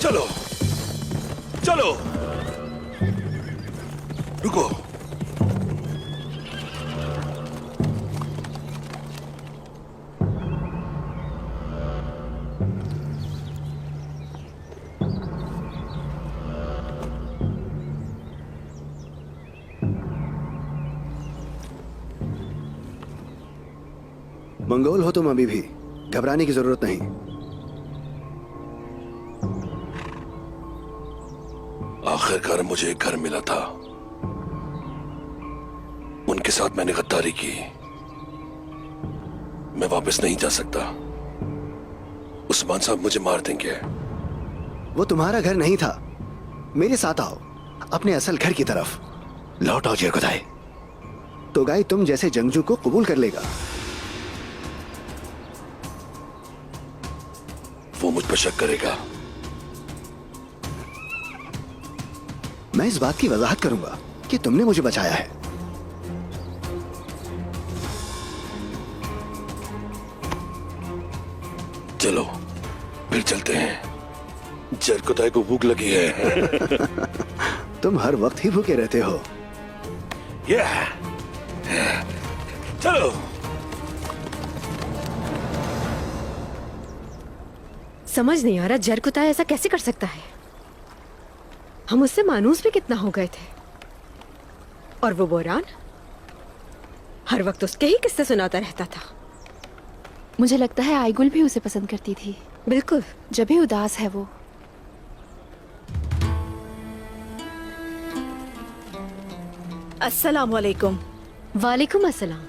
चलो चलो, रुको। मंगोल हो तुम अभी भी, घबराने की जरूरत नहीं। आखिरकार मुझे एक घर मिला था। उनके साथ मैंने गद्दारी की। मैं वापस नहीं जा सकता। उस्मान साहब मुझे मार देंगे। वो तुम्हारा घर नहीं था। मेरे साथ आओ, अपने असल घर की तरफ लौट आओ जेरकुताई। तो गाय तुम जैसे जंगजू को कबूल कर लेगा। वो मुझ पर शक करेगा। मैं इस बात की वजाहत करूंगा कि तुमने मुझे बचाया है। चलो फिर चलते हैं। जेरकुताई को भूख लगी है। तुम हर वक्त ही भूखे रहते हो। चलो। समझ नहीं आ रहा जेरकुताई ऐसा कैसे कर सकता है। हम उससे मानूस भी कितना हो गए थे। और वो बोरान हर वक्त उसके ही किस्से सुनाता रहता था। मुझे लगता है आईगुल भी उसे पसंद करती थी। बिल्कुल। जब भी उदास है वो। अस्सलाम वालेकुम। वालेकुम अस्सलाम।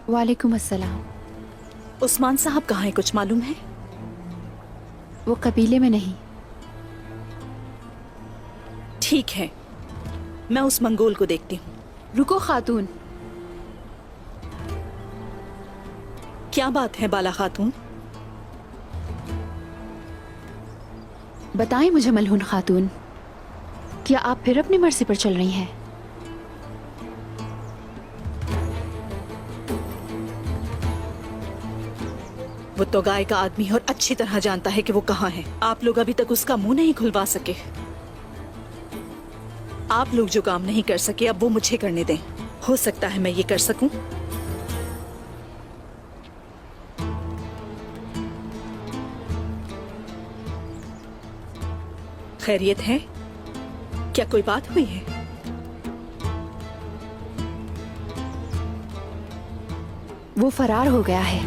वालेकुम अस्सलाम। उस्मान साहब कहाँ हैं, कुछ मालूम है? वो कबीले में नहीं। ठीक है, मैं उस मंगोल को देखती हूँ। रुको खातून। क्या बात है बाला खातून? बताएं मुझे मलहून खातून, क्या आप फिर अपनी मर्जी पर चल रही हैं? वो तो गाय का आदमी है और अच्छी तरह जानता है कि वो कहाँ है। आप लोग अभी तक उसका मुंह नहीं खुलवा सके। आप लोग जो काम नहीं कर सके अब वो मुझे करने दें। हो सकता है मैं ये कर सकूं। खैरियत है? क्या कोई बात हुई है? वो फरार हो गया है।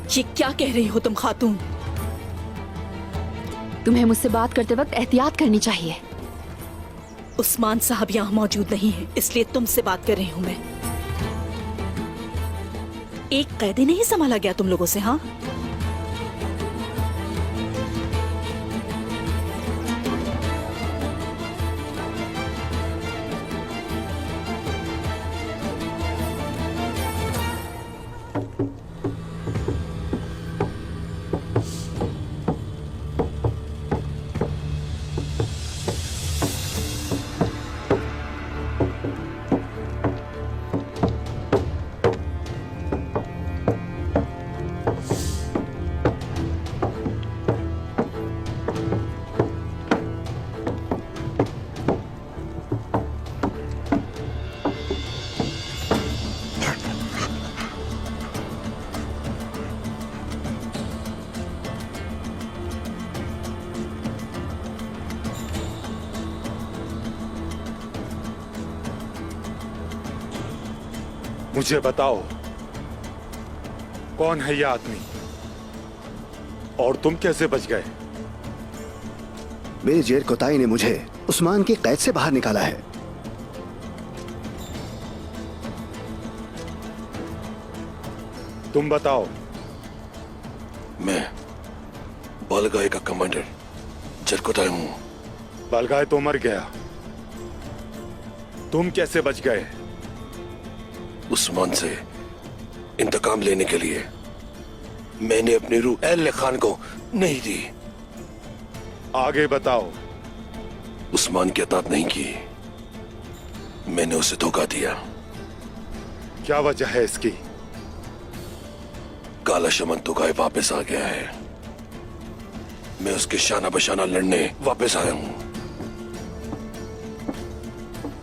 ये क्या कह रही हो तुम खातून? तुम्हें मुझसे बात करते वक्त एहतियात करनी चाहिए। उस्मान साहब यहाँ मौजूद नहीं है, इसलिए तुमसे बात कर रही हूँ मैं। एक कैदी नहीं संभाला गया तुम लोगों से? हाँ, मुझे बताओ कौन है ये आदमी और तुम कैसे बच गए? मेरे जेरकुताई ने मुझे उस्मान की कैद से बाहर निकाला है। तुम बताओ। मैं बालगाय का कमांडर जेरकुताई हूं। बालगाय तो मर गया, तुम कैसे बच गए? उस्मान से इंतकाम लेने के लिए मैंने अपनी रूह एल खान को नहीं दी। आगे बताओ। उस्मान की अतात नहीं की, मैंने उसे धोखा दिया। क्या वजह है इसकी? काला शमन तो गाय वापस आ गया है। मैं उसके शाना बशाना लड़ने वापस आया हूँ।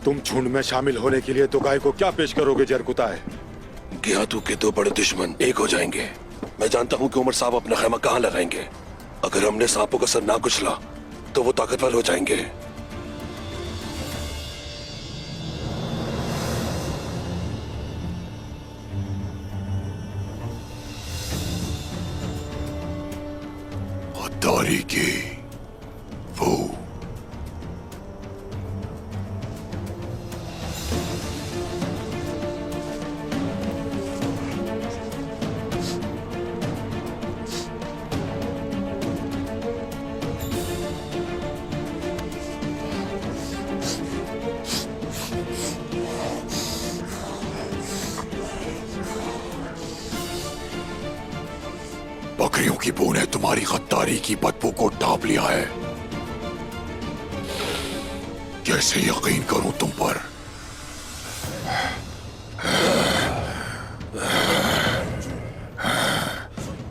तुम झुंड में शामिल होने के लिए तो गाय को क्या पेश करोगे जरकुताए? गियातू के दो बड़े दुश्मन एक हो जाएंगे। मैं जानता हूँ कि उमर साहब अपना खैमा कहाँ लगाएंगे। अगर हमने सांपों का सर ना कुचला तो वो ताकतवर हो जाएंगे। गद्दारी की वो बकरियों की बू ने तुम्हारी गद्दारी की बदबू को ढांप लिया है। कैसे यकीन करूं तुम पर?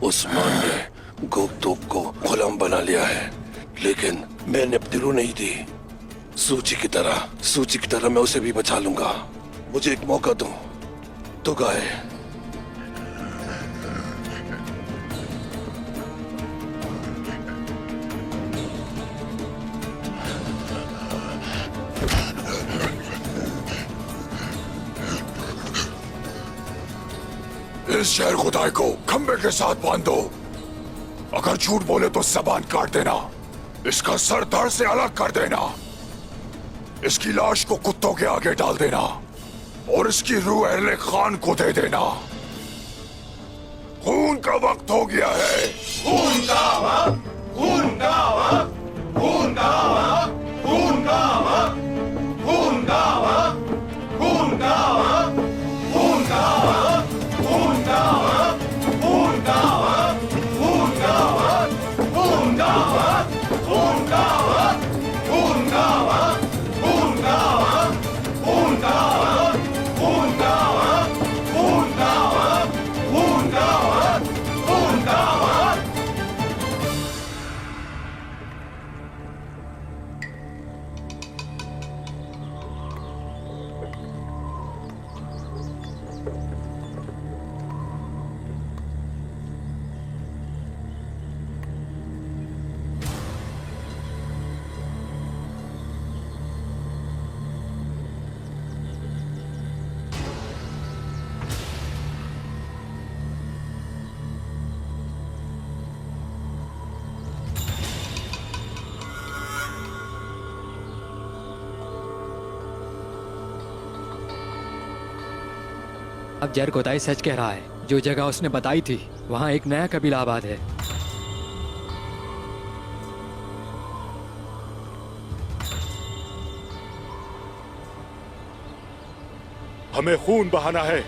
उस्मान ने गोकतोक को गुलाम बना लिया है, लेकिन मैंने अपनी रूह नहीं दी। सूची की तरह मैं उसे भी बचा लूंगा। मुझे एक मौका दो तो गाय। इस शहर खुदाई को खंबे के साथ बांध दो। अगर झूठ बोले तो जबान काट देना, इसका सर धड़ से अलग कर देना, इसकी लाश को कुत्तों के आगे डाल देना और इसकी रूह अहले खान को दे देना। खून का वक्त हो गया है। खून का वक्त, खून का वक्त, खून का वक्त, खून का वक्त, खून का वक्त, खून का वक्त, खून का वक्त, खून का वक्त, खून का वक्त, खून का वक्त, खून का वक्त, खून का वक्त, खून का वक्त, खून का वक्त, खून का वक्त, खून का वक्त, खून का वक्त, खून का वक्त, खून का वक्त। अब जरकोताई सच कह रहा है। जो जगह उसने बताई थी वहाँ एक नया कबीला आबाद है। हमें खून बहाना है।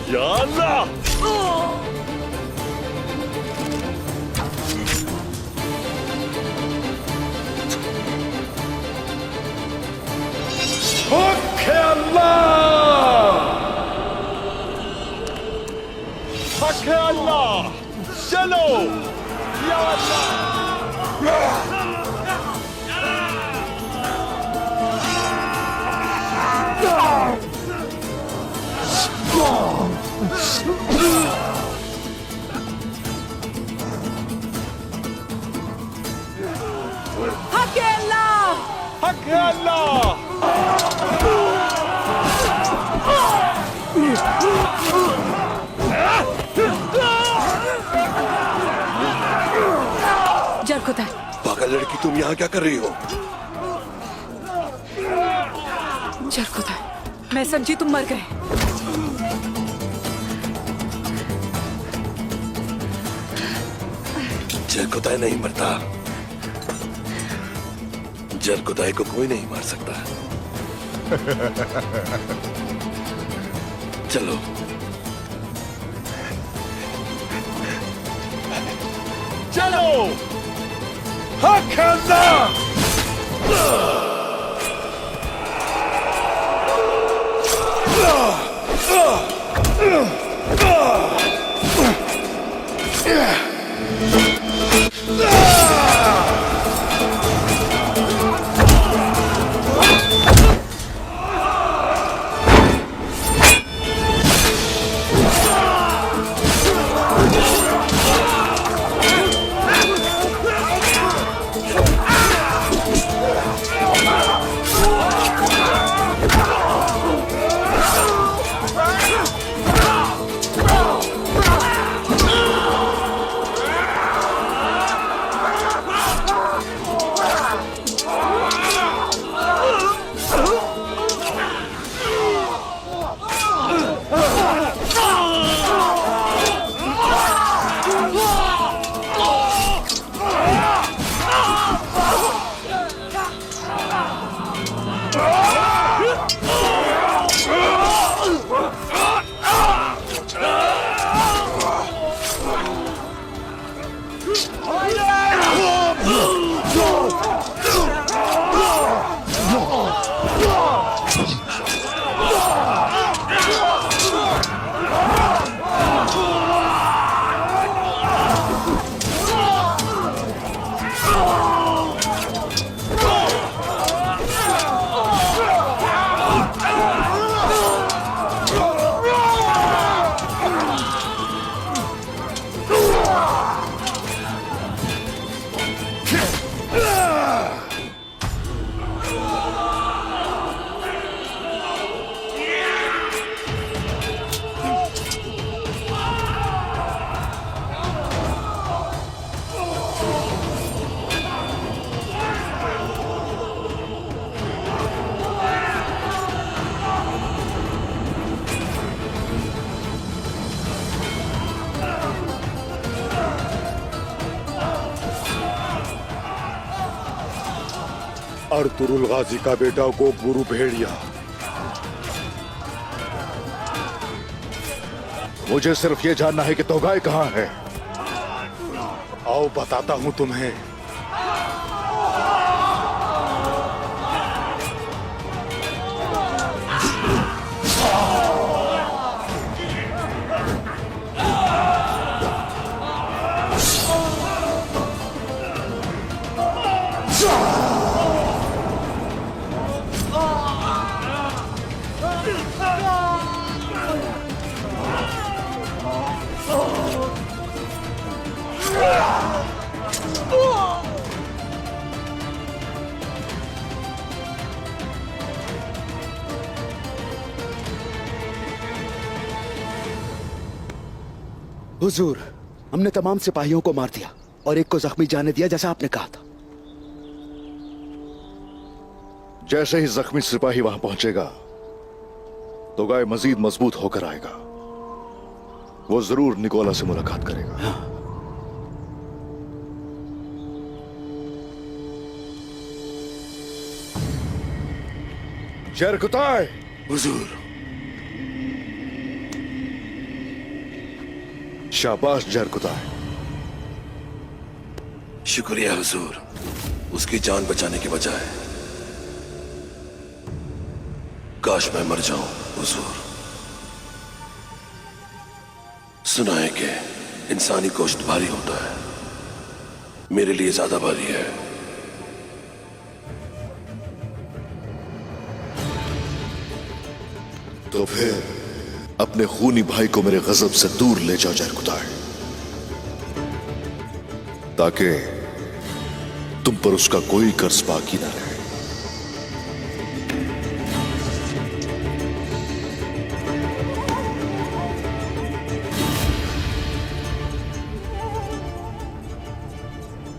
या अल्लाह! हक है अल्लाह! हक है अल्लाह! चलो! या अल्लाह! हक अल्लाह! हक है अल्लाह! जरकुताई, पागल लड़की, तुम यहाँ क्या कर रही हो? जरकुताई, मैं समझी तुम मर गए। जरकुताई नहीं मरता। जरकुताई को कोई नहीं मार सकता। चलो। चलो! हक है अल्लाह! अर्तुरुल गाजी का बेटा को गुरु भेड़िया। मुझे सिर्फ ये जानना है कि तोगाई कहाँ है। आओ बताता हूँ तुम्हें। हुजूर, हमने तमाम सिपाहियों को मार दिया और एक को जख्मी जाने दिया जैसा आपने कहा था। जैसे ही जख्मी सिपाही वहां पहुंचेगा तो गाय मजीद मजबूत होकर आएगा। वो जरूर निकोला से मुलाकात करेगा। जरकुताय, हुजूर, शाबाश जरकुताय। शुक्रिया हुजूर। उसकी जान बचाने की बजाय काश मैं मर जाऊं हुजूर। सुना है कि इंसानी गोश्त भारी होता है, मेरे लिए ज्यादा भारी है। तो फिर अपने खूनी भाई को मेरे गजब से दूर ले जाओ जरकुताय, ताकि तुम पर उसका कोई कर्ज बाकी ना रहे।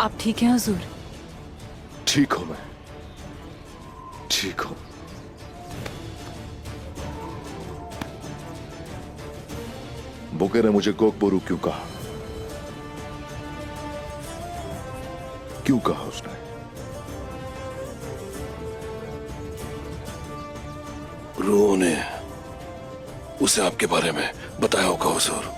आप ठीक हैं हुजूर? ठीक हूं मैं, ठीक हूं। बुके ने मुझे गोकबोरू क्यों कहा? क्यों कहा उसने? रूह ने उसे आपके बारे में बताया होगा हुजूर।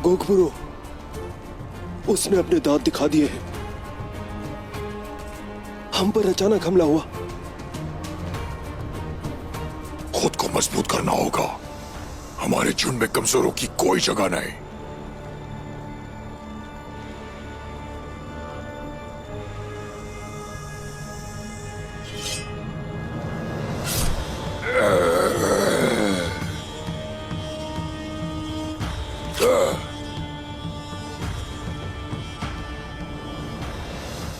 गोकबुरो, उसने अपने दांत दिखा दिए हैं। हम पर अचानक हमला हुआ। खुद को मजबूत करना होगा। हमारे झुंड में कमजोरों की कोई जगह नहीं।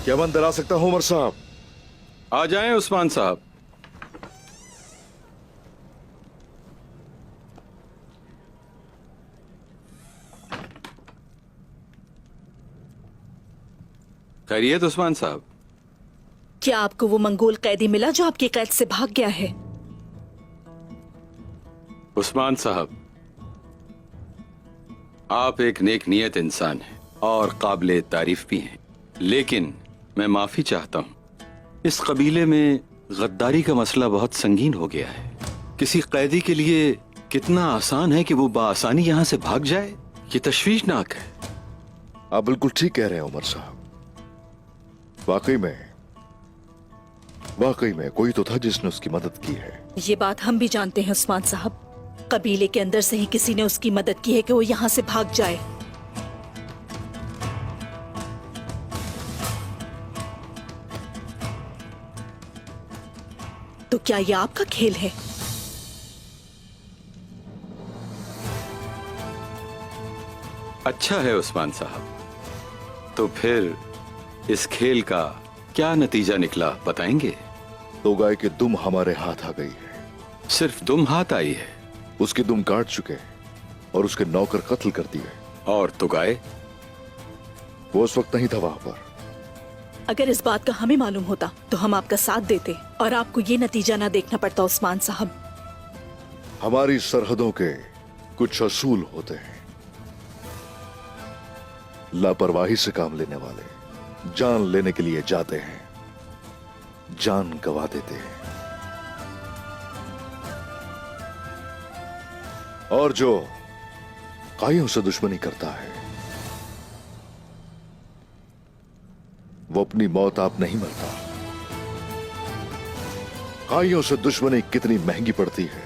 क्या मैं अंदर आ सकता हूं उमर साहब? आ जाएं उस्मान साहब। खैरियत उस्मान साहब? क्या आपको वो मंगोल कैदी मिला जो आपकी कैद से भाग गया है? उस्मान साहब, आप एक नेक नियत इंसान हैं और काबिले तारीफ भी हैं, लेकिन मैं माफी चाहता हूं। इस कबीले में गद्दारी का मसला बहुत संगीन हो गया है। किसी कैदी के लिए कितना आसान है कि वो बाआसानी यहां से भाग जाए, ये तशवीशनाक है। आप बिल्कुल ठीक कह रहे हैं उमर साहब। वाकई में कोई तो था जिसने उसकी मदद की है। ये बात हम भी जानते हैं उस्मान साहब। कबीले के अंदर से ही किसी ने उसकी मदद की है कि वो यहाँ से भाग जाए। तो क्या ये आपका खेल है? अच्छा है उस्मान साहब, तो फिर इस खेल का क्या नतीजा निकला बताएंगे? तो गाय की दुम हमारे हाथ आ गई है। सिर्फ दुम हाथ आई है? उसकी दुम काट चुके और उसके नौकर कत्ल कर दिए। और तो गाय? वो उस वक्त नहीं था वहां पर, अगर इस बात का हमें मालूम होता तो हम आपका साथ देते और आपको ये नतीजा ना देखना पड़ता उस्मान साहब। हमारी सरहदों के कुछ असूल होते हैं। लापरवाही से काम लेने वाले जान लेने के लिए जाते हैं, जान गंवा देते हैं। और जो काइयों से दुश्मनी करता है वो अपनी मौत आप नहीं मरता। काइयों से दुश्मनी कितनी महंगी पड़ती है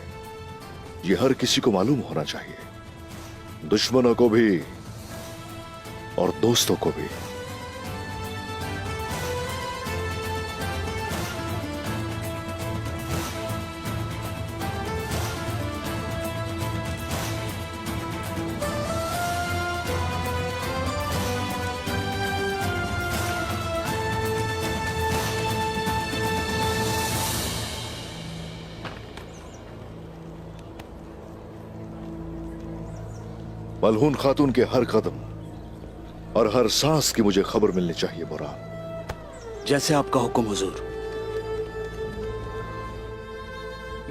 ये हर किसी को मालूम होना चाहिए, दुश्मनों को भी और दोस्तों को भी। मलहून खातून के हर कदम और हर सांस की मुझे खबर मिलनी चाहिए बुरहान। जैसे आपका हुक्म हुजूर।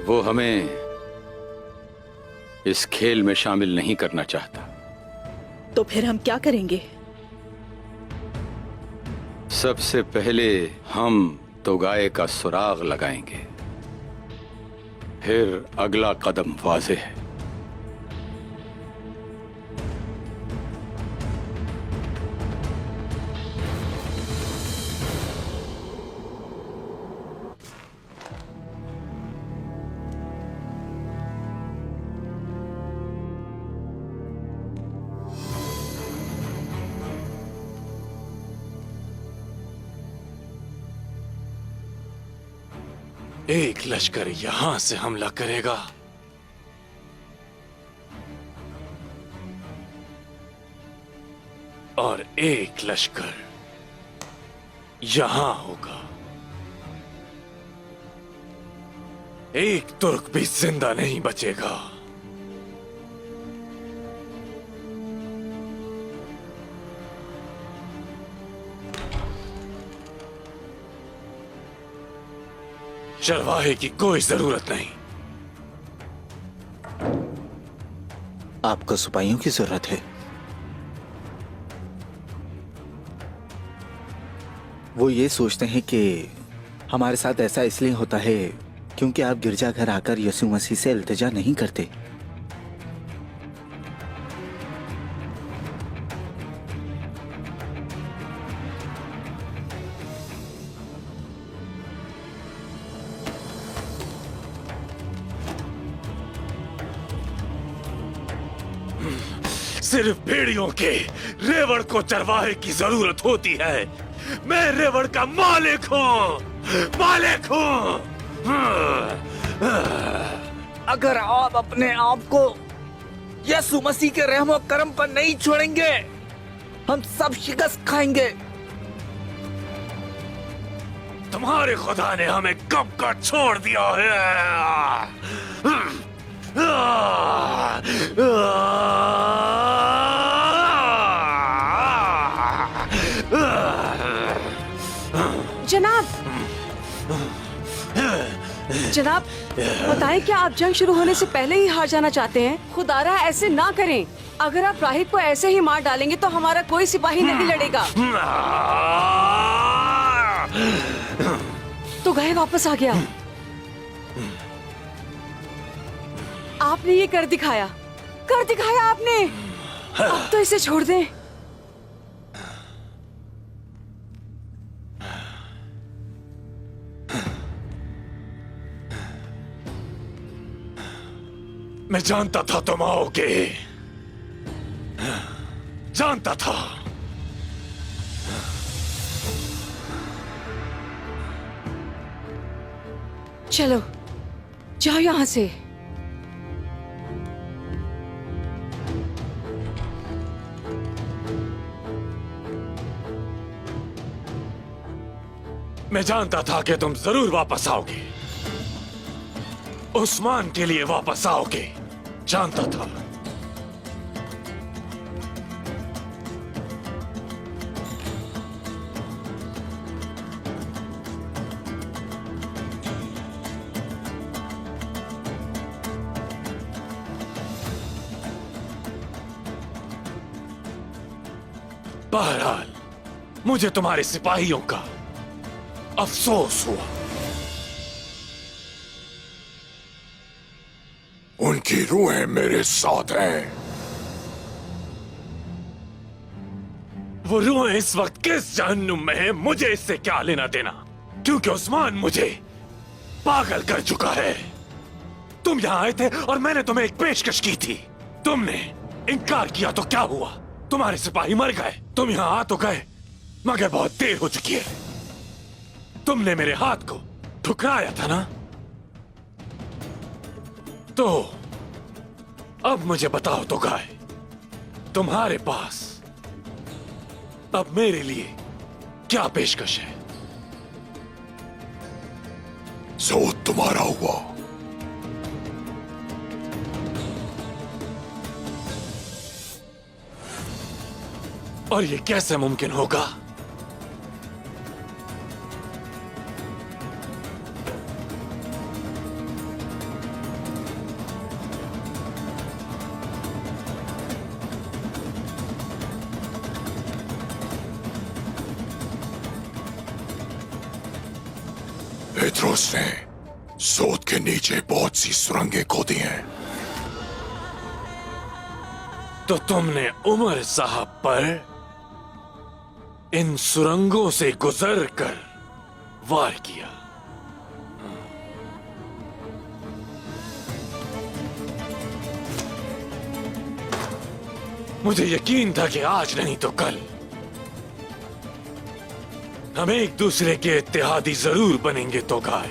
वो हमें इस खेल में शामिल नहीं करना चाहता। तो फिर हम क्या करेंगे? सबसे पहले हम तोगाए का सुराग लगाएंगे, फिर अगला कदम वाज़ेह है। एक लश्कर यहां से हमला करेगा और एक लश्कर यहां होगा। एक तुर्क भी जिंदा नहीं बचेगा। चरवाहे की कोई जरूरत नहीं। आपको सिपाहियों की जरूरत है। वो ये सोचते हैं कि हमारे साथ ऐसा इसलिए होता है क्योंकि आप गिरजाघर आकर यीशु मसीह से इल्तिजा नहीं करते। सिर्फ भेड़ियों के रेवड़ को चरवाहे की जरूरत होती है। मैं रेवड़ का मालिक हूँ, मालिक हूँ। अगर आप अपने आप को यीशु मसीह के रहम और करम पर नहीं छोड़ेंगे हम सब शिकस्त खाएंगे। तुम्हारे खुदा ने हमें कब का छोड़ दिया है। जनाब, जनाब बताएं, क्या आप जंग शुरू होने से पहले ही हार जाना चाहते हैं? खुदारा ऐसे ना करें। अगर आप राहिब को ऐसे ही मार डालेंगे तो हमारा कोई सिपाही नहीं लड़ेगा। तो गए वापस आ गया। आपने ये कर दिखाया आपने। अब तो इसे छोड़ दें। मैं जानता था तुम आओगे, जानता था। चलो जाओ यहां से। मैं जानता था कि तुम जरूर वापस आओगे, उस्मान के लिए वापस आओगे, जानता था। बहरहाल मुझे तुम्हारे सिपाहियों का अफसोस हुआ। उनकी रूहें मेरे साथ हैं। वो रूहें इस वक्त किस जहन्नुम में है, मुझे इससे क्या लेना देना, क्योंकि उस्मान मुझे पागल कर चुका है। तुम यहां आए थे और मैंने तुम्हें एक पेशकश की थी, तुमने इनकार किया तो क्या हुआ? तुम्हारे सिपाही मर गए। तुम यहां आ तो गए मगर बहुत देर हो चुकी है। तुमने मेरे हाथ को ठुकराया था ना? तो अब मुझे बताओ तो गाय, तुम्हारे पास अब मेरे लिए क्या पेशकश है? जोत तुम्हारा हुआ। और ये कैसे मुमकिन होगा? पेट्रोस ने जोत के नीचे बहुत सी सुरंगें खोदी हैं। तो तुमने उमर साहब पर इन सुरंगों से गुजर कर वार किया। मुझे यकीन था कि आज नहीं तो कल हम एक दूसरे के इत्तेहादी जरूर बनेंगे तो गाय।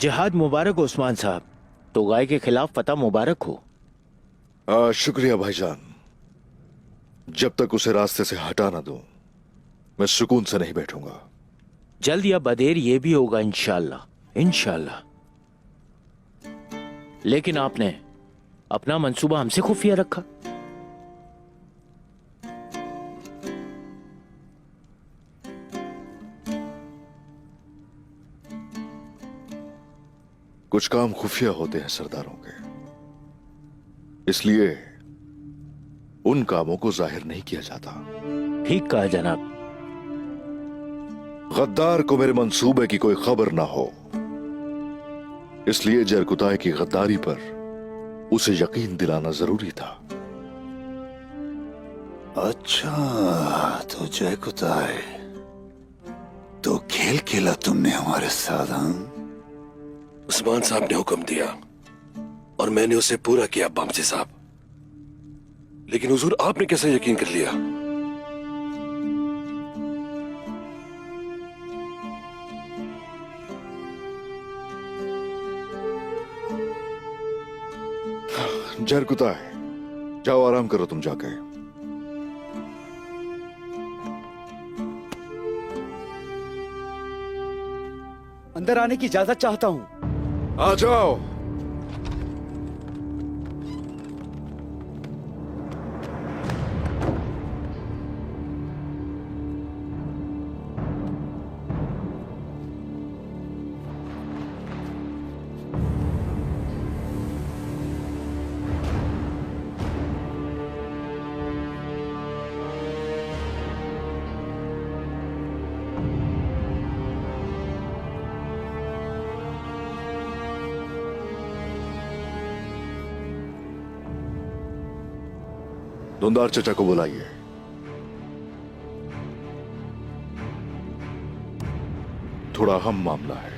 जिहाद मुबारक उस्मान साहब, तो गाय के खिलाफ फतह मुबारक हो। शुक्रिया भाईजान। जब तक उसे रास्ते से हटा ना दूं, मैं सुकून से नहीं बैठूंगा। जल्द या बदेर ये भी होगा इंशाल्लाह, इंशाल्लाह। लेकिन आपने अपना मंसूबा हमसे खुफिया रखा। कुछ काम खुफिया होते हैं सरदारों के, इसलिए उन कामों को जाहिर नहीं किया जाता। ठीक कहा जनाब। गद्दार को मेरे मंसूबे की कोई खबर ना हो, इसलिए जरकुताय की गद्दारी पर उसे यकीन दिलाना जरूरी था। अच्छा, तो जरकुताय, तो खेल खेला तुमने हमारे साथ। उस्मान साहब ने हुक्म दिया और मैंने उसे पूरा किया बामसी साहब। लेकिन हुजूर आपने कैसे यकीन कर लिया? जरकुताय, जाओ आराम करो तुम जाके। अंदर आने की इजाजत चाहता हूं। आ जाओ। धुंधार चचा को बुलाइए। थोड़ा अहम मामला है।